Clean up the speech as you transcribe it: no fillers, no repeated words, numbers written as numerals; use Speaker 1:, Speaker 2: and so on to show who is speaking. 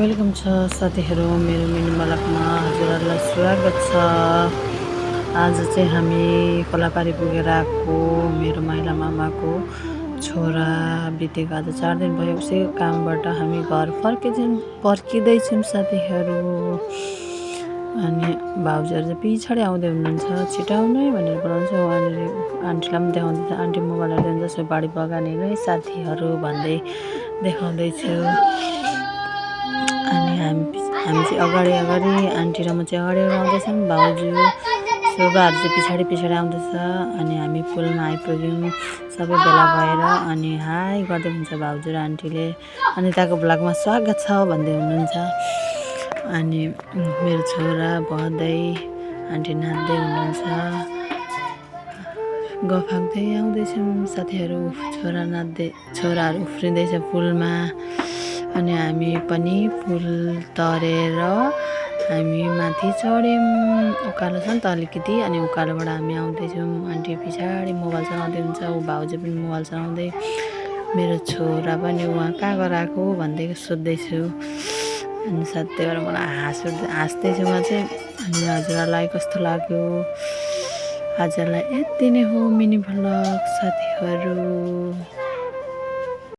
Speaker 1: Welcome छ साथीहरू मेरो मिनी ब्लगमा हजुरहरूलाई स्वागत छ। आज चाहिँ हामी खोलापारी पुगेर आएको। मेरो माइला मामाको छोरा बितेको आज 4 दिन भयो उसैको कामबाट हामी घर फर्किँदैछौँ साथीहरू। अनि भाउजूहरू चाहिँ पछाडि आउँदै हुनुहुन्छ, छिटो आउनु है भनेर बोलाउँछ। उहाँले आन्टीलाई पनि देखाउँदैछ, आन्टी मोबाइलहरू दिन्छ सो बाडी बगाने है साथीहरू भन्दै देखाउँदैछु। अनि हामी चाहिँ अगाडि आन्टी र म चाहिँ अगाडि आउँदैछौँ, भाउजू शोभाहरू चाहिँ पछाडि आउँदैछ। अनि हामी पुलमा आइपुग्यौँ सबै भेला भएर। अनि हाई गर्दै हुन्छ भाउजू र आन्टीले, अनिताको ब्लगमा स्वागत छ भन्दै हुनुहुन्छ। अनि मेरो छोरा बहँदै आन्टी नाच्दै हुनुहुन्छ, गफाक्दै आउँदैछौँ साथीहरू। छोराहरू उफ्रिँदैछ पुलमा। अनि हामी पनि पुल तरेर हामी माथि चढ्यौँ। उकालो छ नि त अलिकति, अनि उकालोबाट हामी आउँदैछौँ। आन्टी पछाडि मोबाइल चलाउँदै हुन्छ, ऊ भाउजू पनि मोबाइल चलाउँदै। मेरो छोरा पनि उहाँ कहाँ गएर आएको भन्दै सोध्दैछु। अनि त्यही भएर मलाई हाँस्दैछु म चाहिँ। अनि हजुरहरूलाई कस्तो लाग्यो? हजुरलाई यति नै हो मिनी भ्लग साथीहरू।